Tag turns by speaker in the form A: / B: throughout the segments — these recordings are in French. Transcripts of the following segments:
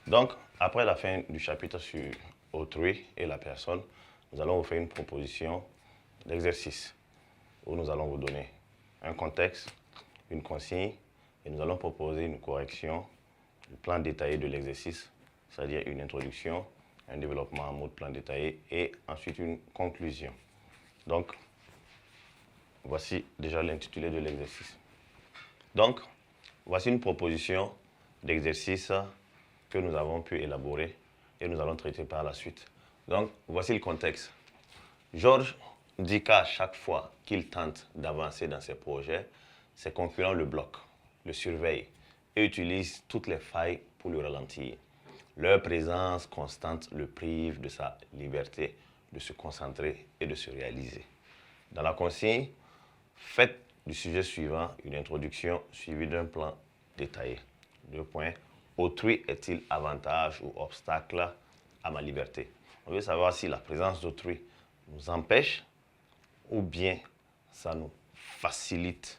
A: Donc, après la fin du chapitre sur autrui et la personne, nous allons vous faire une proposition d'exercice où nous allons vous donner un contexte, une consigne et nous allons proposer une correction, le plan détaillé de l'exercice, c'est-à-dire une introduction, un développement en mode plan détaillé et ensuite une conclusion. Donc, voici déjà l'intitulé de l'exercice. Donc, voici une proposition d'exercice que nous avons pu élaborer et nous allons traiter par la suite. Donc, voici le contexte. Georges dit qu'à chaque fois qu'il tente d'avancer dans ses projets, ses concurrents le bloquent, le surveillent et utilisent toutes les failles pour le ralentir. Leur présence constante le prive de sa liberté de se concentrer et de se réaliser. Dans la consigne, faites du sujet suivant une introduction suivie d'un plan détaillé. 2 points. Autrui est-il avantage ou obstacle à ma liberté? On veut savoir si la présence d'autrui nous empêche ou bien ça nous facilite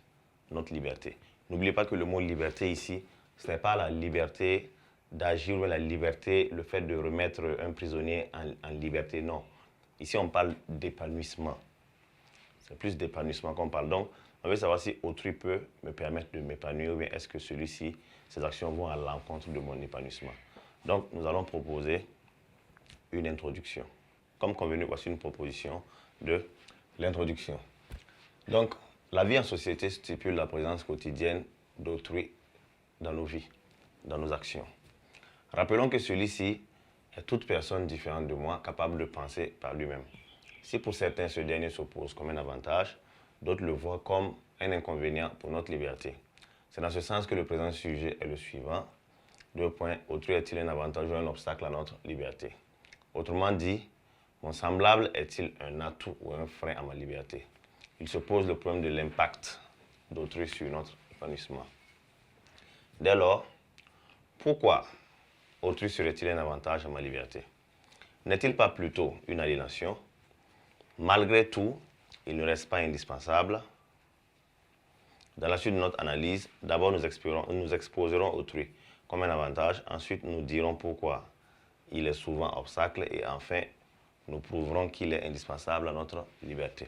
A: notre liberté. N'oubliez pas que le mot liberté ici, ce n'est pas la liberté d'agir ou la liberté, le fait de remettre un prisonnier en liberté, non. Ici, on parle d'épanouissement. C'est plus d'épanouissement qu'on parle. Donc, on veut savoir si autrui peut me permettre de m'épanouir ou bien est-ce que celui-ci, ses actions vont à l'encontre de mon épanouissement. Donc, nous allons proposer une introduction. Comme convenu, voici une proposition de l'introduction. Donc, la vie en société stipule la présence quotidienne d'autrui dans nos vies, dans nos actions. Rappelons que celui-ci est toute personne différente de moi, capable de penser par lui-même. Si pour certains ce dernier s'oppose comme un avantage, d'autres le voient comme un inconvénient pour notre liberté. C'est dans ce sens que le présent sujet est le suivant. 2 points. Autrui est-il un avantage ou un obstacle à notre liberté? Autrement dit, mon semblable est-il un atout ou un frein à ma liberté? Il se pose le problème de l'impact d'autrui sur notre épanouissement. Dès lors, pourquoi autrui serait-il un avantage à ma liberté? N'est-il pas plutôt une aliénation? Malgré tout, il ne reste pas indispensable. Dans la suite de notre analyse, d'abord nous exposerons autrui comme un avantage, ensuite nous dirons pourquoi il est souvent obstacle et enfin nous prouverons qu'il est indispensable à notre liberté.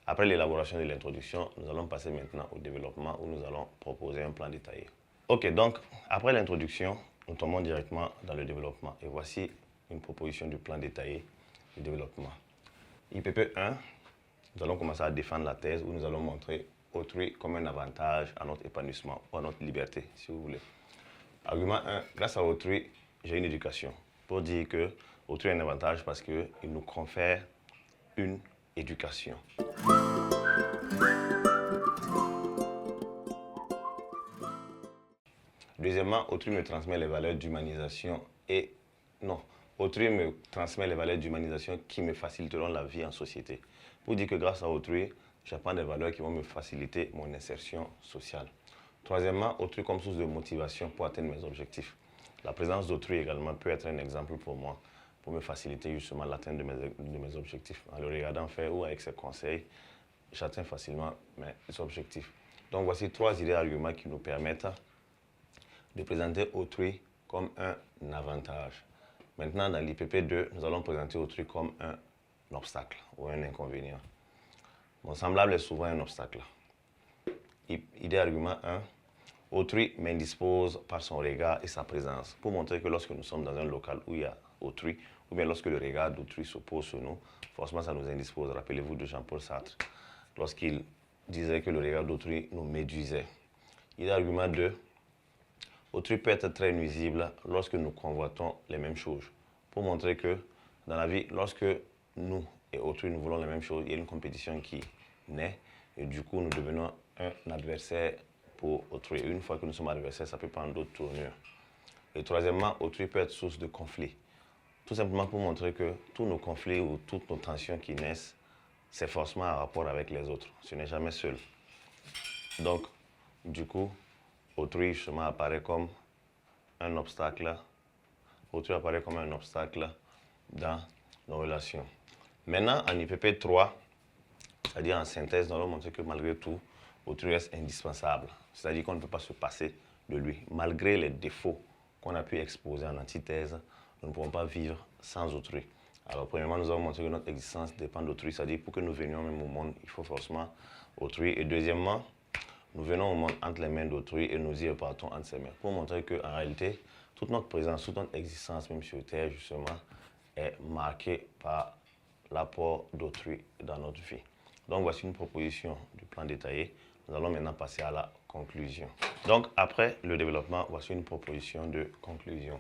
A: Après l'élaboration de l'introduction, nous allons passer maintenant au développement où nous allons proposer un plan détaillé. Ok, donc après l'introduction, nous tombons directement dans le développement et voici une proposition du plan détaillé du développement. IPP 1, nous allons commencer à défendre la thèse où nous allons montrer autrui comme un avantage à notre épanouissement ou à notre liberté, si vous voulez. Argument 1, grâce à autrui, j'ai une éducation. Pour dire que autrui est un avantage parce qu'il nous confère une éducation. Deuxièmement, autrui me transmet les valeurs d'humanisation et... Non, autrui me transmet les valeurs d'humanisation qui me faciliteront la vie en société. Pour dire que grâce à autrui, j'apprends des valeurs qui vont me faciliter mon insertion sociale. Troisièmement, autrui comme source de motivation pour atteindre mes objectifs. La présence d'autrui également peut être un exemple pour moi, pour me faciliter justement l'atteinte de mes objectifs. En le regardant faire ou avec ses conseils, j'atteins facilement mes objectifs. Donc voici 3 idées arguments qui nous permettent de présenter autrui comme un avantage. Maintenant, dans l'IPP 2, nous allons présenter autrui comme un obstacle ou un inconvénient. Mon semblable est souvent un obstacle. Idée argument 1. Autrui m'indispose par son regard et sa présence. Pour montrer que lorsque nous sommes dans un local où il y a autrui, ou bien lorsque le regard d'autrui s'oppose sur nous, forcément ça nous indispose. Rappelez-vous de Jean-Paul Sartre, lorsqu'il disait que le regard d'autrui nous médusait. Idée argument 2. Autrui peut être très nuisible lorsque nous convoitons les mêmes choses. Pour montrer que dans la vie, lorsque nous et autrui nous voulons les mêmes choses, il y a une compétition qui naît et du coup nous devenons un adversaire pour autrui. Et une fois que nous sommes adversaires, ça peut prendre d'autres tournures. Et troisièmement, autrui peut être source de conflits. Tout simplement pour montrer que tous nos conflits ou toutes nos tensions qui naissent, c'est forcément en rapport avec les autres. Ce n'est jamais seul. Donc, du coup, autrui justement apparaît comme un obstacle. Autrui apparaît comme un obstacle dans nos relations. Maintenant, en IPP 3, c'est-à-dire en synthèse, nous allons montrer que malgré tout, autrui reste indispensable. C'est-à-dire qu'on ne peut pas se passer de lui, malgré les défauts qu'on a pu exposer en antithèse, nous ne pouvons pas vivre sans autrui. Alors, premièrement, nous avons montré que notre existence dépend d'autrui, c'est-à-dire pour que nous venions même au monde, il faut forcément autrui. Et deuxièmement, nous venons au monde entre les mains d'autrui et nous y repartons entre ses mains. Pour montrer qu'en réalité, toute notre présence, toute notre existence, même sur Terre, justement, est marquée par l'apport d'autrui dans notre vie. Donc, voici une proposition du plan détaillé. Nous allons maintenant passer à la conclusion. Donc, après le développement, voici une proposition de conclusion.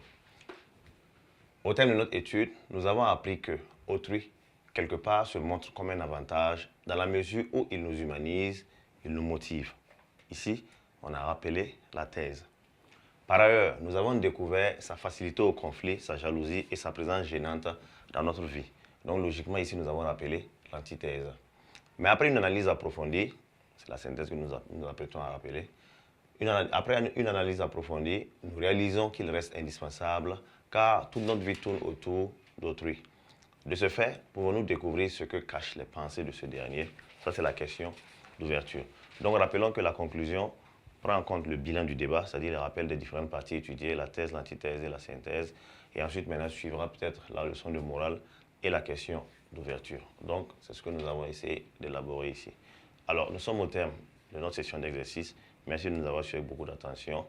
A: Au terme de notre étude, nous avons appris que autrui, quelque part, se montre comme un avantage dans la mesure où il nous humanise, il nous motive. Ici, on a rappelé la thèse. Par ailleurs, nous avons découvert sa facilité au conflit, sa jalousie et sa présence gênante dans notre vie. Donc, logiquement, ici, nous avons rappelé l'antithèse. Mais après une analyse approfondie, c'est la synthèse que nous apprêtons à rappeler, après une analyse approfondie, nous réalisons qu'il reste indispensable car toute notre vie tourne autour d'autrui. De ce fait, pouvons-nous découvrir ce que cachent les pensées de ce dernier? Ça, c'est la question d'ouverture. Donc, rappelons que la conclusion prend en compte le bilan du débat, c'est-à-dire le rappel des différentes parties étudiées, la thèse, l'antithèse et la synthèse. Et ensuite, maintenant, suivra peut-être la leçon de morale et la question d'ouverture. Donc, c'est ce que nous avons essayé d'élaborer ici. Alors, nous sommes au terme de notre session d'exercice. Merci de nous avoir suivis avec beaucoup d'attention.